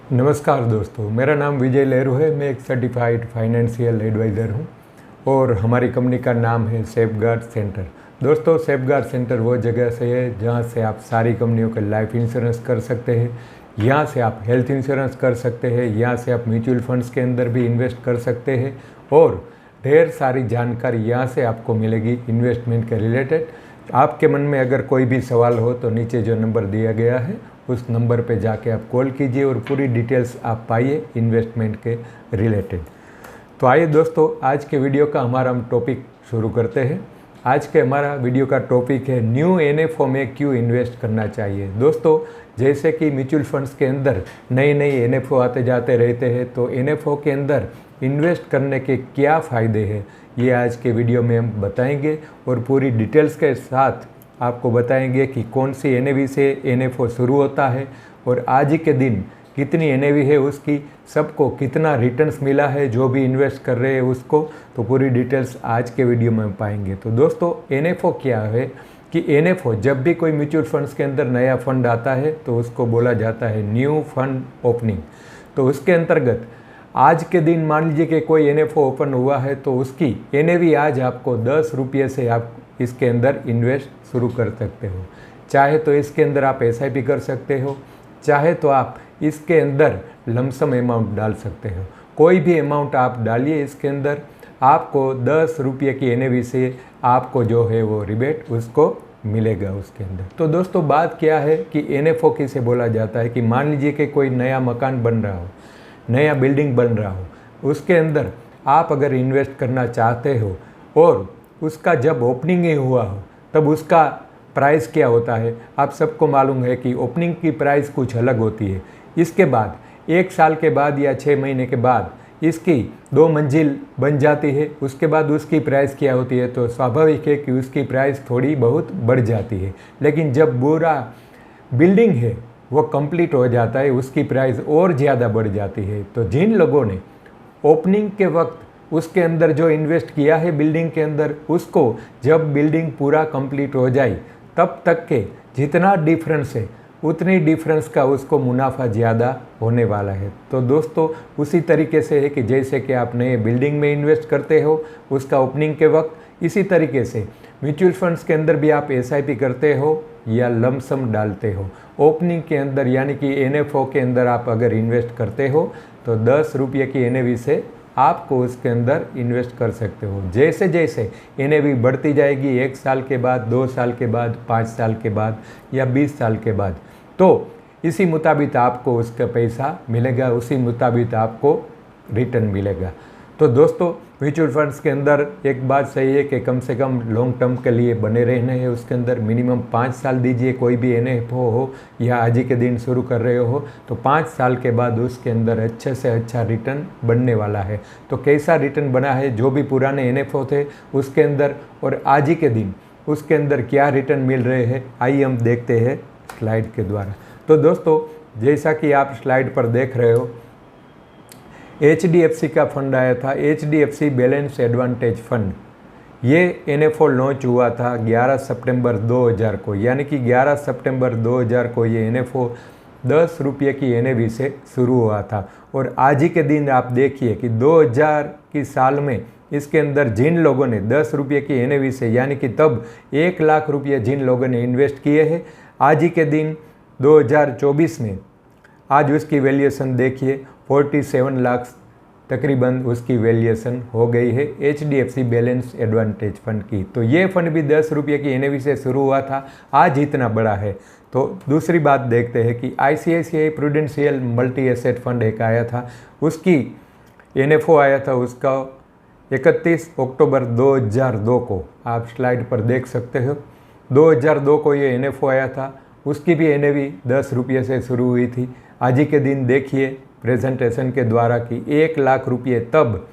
नमस्कार दोस्तों, मेरा नाम विजय लेरू है। मैं एक सर्टिफाइड फाइनेंशियल एडवाइज़र हूं और हमारी कंपनी का नाम है सेफगार्ड सेंटर। दोस्तों, सेफगार्ड सेंटर वो जगह से है जहां से आप सारी कंपनियों के लाइफ इंश्योरेंस कर सकते हैं, यहाँ से आप हेल्थ इंश्योरेंस कर सकते हैं, यहाँ से आप म्यूचुअल फंड्स के अंदर भी इन्वेस्ट कर सकते हैं और ढेर सारी जानकारी यहाँ से आपको मिलेगी इन्वेस्टमेंट के रिलेटेड। आपके मन में अगर कोई भी सवाल हो तो नीचे जो नंबर दिया गया है उस नंबर पे जाके आप कॉल कीजिए और पूरी डिटेल्स आप पाइए इन्वेस्टमेंट के रिलेटेड। तो आइए दोस्तों, आज के वीडियो का हमारा हम टॉपिक शुरू करते हैं। आज के हमारा वीडियो का टॉपिक है न्यू एनएफओ में क्यों इन्वेस्ट करना चाहिए। दोस्तों, जैसे कि म्यूचुअल फंड्स के अंदर नई नई एनएफओ आते जाते रहते हैं, तो एनएफओ के अंदर इन्वेस्ट करने के क्या फ़ायदे हैं ये आज के वीडियो में हम बताएंगे और पूरी डिटेल्स के साथ आपको बताएंगे कि कौन सी एनएवी से एनएफओ शुरू होता है और आज ही के दिन कितनी एनएवी है उसकी, सबको कितना रिटर्न्स मिला है जो भी इन्वेस्ट कर रहे हैं उसको। तो पूरी डिटेल्स आज के वीडियो में पाएंगे। तो दोस्तों, एनएफओ क्या है कि एनएफओ जब भी कोई म्यूचुअल फंड्स के अंदर नया फंड आता है तो उसको बोला जाता है न्यू फंड ओपनिंग। तो उसके अंतर्गत आज के दिन मान लीजिए कि कोई एनएफओ ओपन हुआ है तो उसकी एनएवी आज आपको 10 रुपये से आप इसके अंदर इन्वेस्ट शुरू कर सकते हो। चाहे तो इसके अंदर आप एसआईपी कर सकते हो, चाहे तो आप इसके अंदर लमसम अमाउंट डाल सकते हो। कोई भी अमाउंट आप डालिए इसके अंदर, आपको 10 रुपये की एनएवी से आपको जो है वो रिबेट उसको मिलेगा उसके अंदर। तो दोस्तों, बात क्या है कि एनएफओ किसे बोला जाता है कि मान लीजिए कि कोई नया मकान बन रहा हो, नया बिल्डिंग बन रहा हो, उसके अंदर आप अगर इन्वेस्ट करना चाहते हो और उसका जब ओपनिंग ही हुआ हो तब उसका प्राइस क्या होता है, आप सबको मालूम है कि ओपनिंग की प्राइस कुछ अलग होती है। इसके बाद 1 साल के बाद या 6 महीने के बाद इसकी 2 मंजिल बन जाती है, उसके बाद उसकी प्राइस क्या होती है, तो स्वाभाविक है कि उसकी प्राइस थोड़ी बहुत बढ़ जाती है। लेकिन जब पूरा बिल्डिंग है वो कंप्लीट हो जाता है, उसकी प्राइस और ज़्यादा बढ़ जाती है। तो जिन लोगों ने ओपनिंग के वक्त उसके अंदर जो इन्वेस्ट किया है बिल्डिंग के अंदर, उसको जब बिल्डिंग पूरा कंप्लीट हो जाए तब तक के जितना डिफरेंस है उतनी डिफरेंस का उसको मुनाफा ज़्यादा होने वाला है। तो दोस्तों, उसी तरीके से है कि जैसे कि आप नए बिल्डिंग में इन्वेस्ट करते हो उसका ओपनिंग के वक्त, इसी तरीके से म्यूचुअल फंड्स के अंदर भी आप एसआईपी करते हो या लमसम डालते हो ओपनिंग के अंदर, यानी कि एनएफओ के अंदर आप अगर इन्वेस्ट करते हो तो 10 रुपये की एनएवी से आपको उसके अंदर इन्वेस्ट कर सकते हो। जैसे जैसे एनएवी बढ़ती जाएगी 1 साल के बाद, 2 साल के बाद, 5 साल के बाद या 20 साल के बाद, तो इसी मुताबिक आपको उसका पैसा मिलेगा, उसी मुताबिक आपको रिटर्न मिलेगा। तो दोस्तों, म्यूचुअल फंड्स के अंदर एक बात सही है कि कम से कम लॉन्ग टर्म के लिए बने रहने हैं। उसके अंदर मिनिमम 5 साल दीजिए। कोई भी एनएफओ हो या आज ही के दिन शुरू कर रहे हो तो 5 साल के बाद उसके अंदर अच्छे से अच्छा रिटर्न बनने वाला है। तो कैसा रिटर्न बना है जो भी पुराने एनएफओ थे उसके अंदर और आज ही के दिन उसके अंदर क्या रिटर्न मिल रहे हैं, आइए हम देखते हैं स्लाइड के द्वारा। तो दोस्तों, जैसा कि आप स्लाइड पर देख रहे हो, HDFC का फंड आया था, HDFC बैलेंस एडवांटेज फंड। ये एनएफओ लॉन्च हुआ था 11 सितंबर 2000 को, यानी कि 11 सितंबर 2000 को ये एनएफओ 10 रुपये की एनएवी से शुरू हुआ था। और आज ही के दिन आप देखिए कि 2000 की साल में इसके अंदर जिन लोगों ने 10 रुपये की एनएवी से, यानी कि तब 1 लाख रुपये जिन लोगों ने इन्वेस्ट किए हैं, आज ही के दिन 2024 में आज उसकी वैल्यूएशन देखिए 47 लाख तकरीबन उसकी वैल्यूएशन हो गई है HDFC बैलेंस एडवांटेज फंड की। तो ये फंड भी 10 रुपये की एनएवी से शुरू हुआ था, आज इतना बड़ा है। तो दूसरी बात देखते हैं कि ICICI prudential multi asset fund एक आया था, उसकी एनएफओ आया था उसका 31 अक्टूबर 2002 को, आप स्लाइड पर देख सकते हो। 2002 को ये एनएफओ आया था, उसकी भी एनएवी 10 रुपये से शुरू हुई थी। आज ही के दिन देखिए प्रेजेंटेशन के द्वारा कि 1 लाख रुपये तब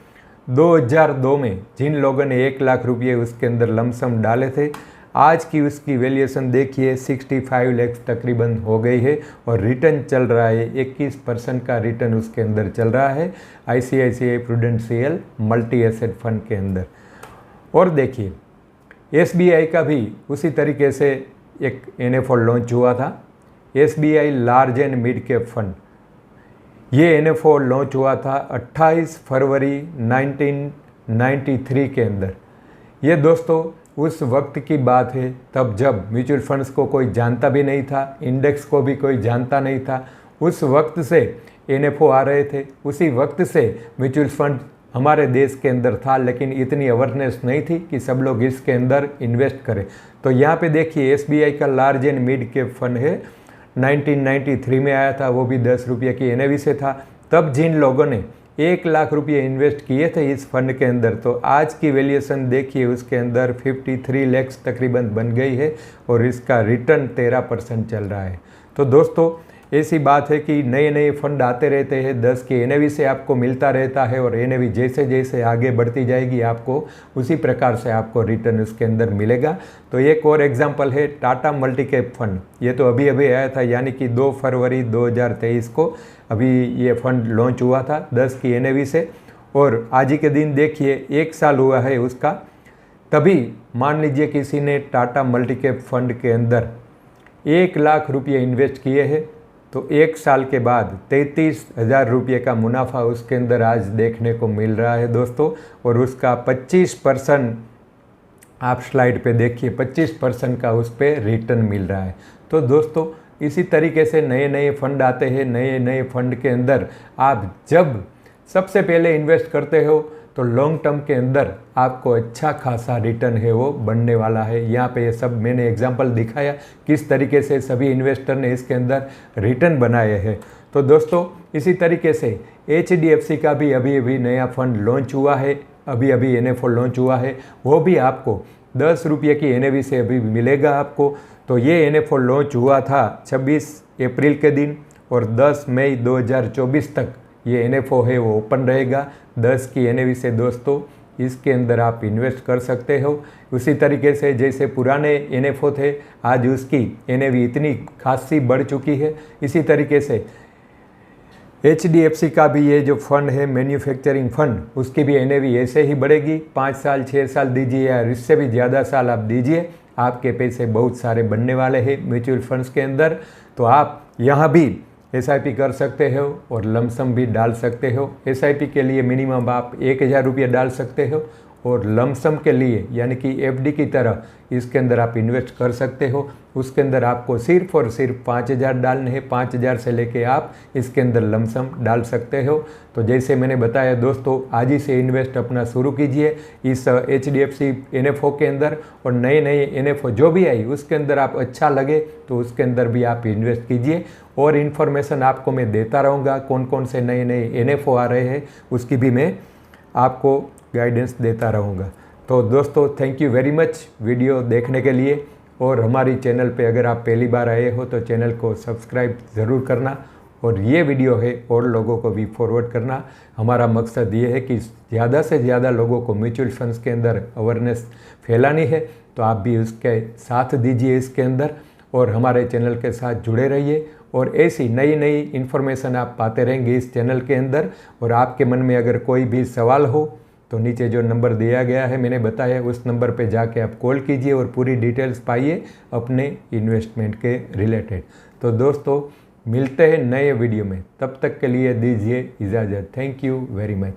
2002 में जिन लोगों ने 1 लाख रुपये उसके अंदर लमसम डाले थे, आज की उसकी वैल्यूएशन देखिए 65 लाख तकरीबन हो गई है और रिटर्न चल रहा है 21% का रिटर्न उसके अंदर चल रहा है ICICI prudential multi asset fund के अंदर। और देखिए SBI का भी उसी तरीके से एक एनएफओ लॉन्च हुआ था, SBI large and mid cap fund. ये NFO लॉन्च हुआ था 28 फरवरी 1993 के अंदर। ये दोस्तों उस वक्त की बात है, तब जब म्यूचुअल फंड्स को कोई जानता भी नहीं था, इंडेक्स को भी कोई जानता नहीं था। उस वक्त से NFO आ रहे थे, उसी वक्त से म्यूचुअल फंड हमारे देश के अंदर था, लेकिन इतनी अवेयरनेस नहीं थी कि सब लोग इसके अंदर इन्वेस्ट करें। तो यहाँ पे देखिए SBI का large and mid cap fund है, 1993 में आया था, वो भी 10 रुपये की NAV से था। तब जिन लोगों ने 1 लाख रुपये इन्वेस्ट किए थे इस फंड के अंदर, तो आज की वैल्यूएशन देखिए उसके अंदर 53 लाख तकरीबन बन गई है और इसका रिटर्न 13% चल रहा है। तो दोस्तों ऐसी बात है कि नए नए फंड आते रहते हैं, 10 की NAV से आपको मिलता रहता है और NAV जैसे जैसे आगे बढ़ती जाएगी आपको उसी प्रकार से आपको रिटर्न उसके अंदर मिलेगा। तो एक और एग्जांपल है टाटा मल्टी कैप फंड। ये तो अभी अभी आया था, यानी कि 2 फरवरी 2023 को अभी ये फंड लॉन्च हुआ था 10 की NAV से, और आज ही के दिन देखिए 1 साल हुआ है उसका। तभी मान लीजिए किसी ने टाटा मल्टी कैप फंड के अंदर 1 लाख रुपये इन्वेस्ट किए हैं, तो 1 साल के बाद 33,000 रुपये का मुनाफा उसके अंदर आज देखने को मिल रहा है दोस्तों। और उसका 25% आप स्लाइड पे देखिए 25% का उस पर रिटर्न मिल रहा है। तो दोस्तों इसी तरीके से नए नए फंड आते हैं, नए नए फंड के अंदर आप जब सबसे पहले इन्वेस्ट करते हो तो लॉन्ग टर्म के अंदर आपको अच्छा खासा रिटर्न है वो बनने वाला है। यहाँ पे ये सब मैंने एग्जांपल दिखाया किस तरीके से सभी इन्वेस्टर ने इसके अंदर रिटर्न बनाए हैं। तो दोस्तों इसी तरीके से HDFC का भी अभी अभी नया फंड लॉन्च हुआ है, अभी अभी NFO लॉन्च हुआ है, वो भी आपको 10 रुपये की NAV से अभी मिलेगा आपको। तो ये NFO लॉन्च हुआ था 26 अप्रैल के दिन और 10 मई 2024 तक ये NFO है वो ओपन रहेगा 10 की NAV से। दोस्तों इसके अंदर आप इन्वेस्ट कर सकते हो। उसी तरीके से जैसे पुराने NFO थे, आज उसकी NAV इतनी खासी बढ़ चुकी है। इसी तरीके से HDFC का भी ये जो फंड है मैन्युफैक्चरिंग फंड, उसकी भी NAV ऐसे ही बढ़ेगी। 5 साल 6 साल दीजिए या इससे भी ज़्यादा साल आप दीजिए, आपके पैसे बहुत सारे बनने वाले हैं म्यूचुअल फंड्स के अंदर। तो आप यहाँ भी SIP कर सकते हो और लमसम भी डाल सकते हो। SIP के लिए मिनिमम आप 1,000 रुपये डाल सकते हो और लमसम के लिए यानी कि FD की तरह इसके अंदर आप इन्वेस्ट कर सकते हो। उसके अंदर आपको सिर्फ और सिर्फ 5,000 डालने हैं। 5,000 से लेके आप इसके अंदर लमसम डाल सकते हो। तो जैसे मैंने बताया दोस्तों, आज ही से इन्वेस्ट अपना शुरू कीजिए इस HDFC NFO के अंदर, और नए नए NFO जो भी आई उसके अंदर आप अच्छा लगे तो उसके अंदर भी आप इन्वेस्ट कीजिए। और इन्फॉर्मेशन आपको मैं देता रहूँगा, कौन कौन से नए नए NFO आ रहे हैं उसकी भी मैं आपको गाइडेंस देता रहूँगा। तो दोस्तों thank you very much video देखने के लिए, और हमारी चैनल पे अगर आप पहली बार आए हो तो चैनल को सब्सक्राइब ज़रूर करना, और ये वीडियो है और लोगों को भी फॉरवर्ड करना। हमारा मकसद ये है कि ज़्यादा से ज़्यादा लोगों को म्यूचुअल फंड्स के अंदर अवेयरनेस फैलानी है। तो आप भी उसके साथ दीजिए इसके अंदर, और हमारे चैनल के साथ जुड़े रहिए, और ऐसी नई नई इन्फॉर्मेशन आप पाते रहेंगे इस चैनल के अंदर। और आपके मन में अगर कोई भी सवाल हो तो नीचे जो नंबर दिया गया है मैंने बताया, उस नंबर पे जाके आप कॉल कीजिए और पूरी डिटेल्स पाइए अपने इन्वेस्टमेंट के रिलेटेड। तो दोस्तों मिलते हैं नए वीडियो में, तब तक के लिए दीजिए इजाज़त। Thank you very much.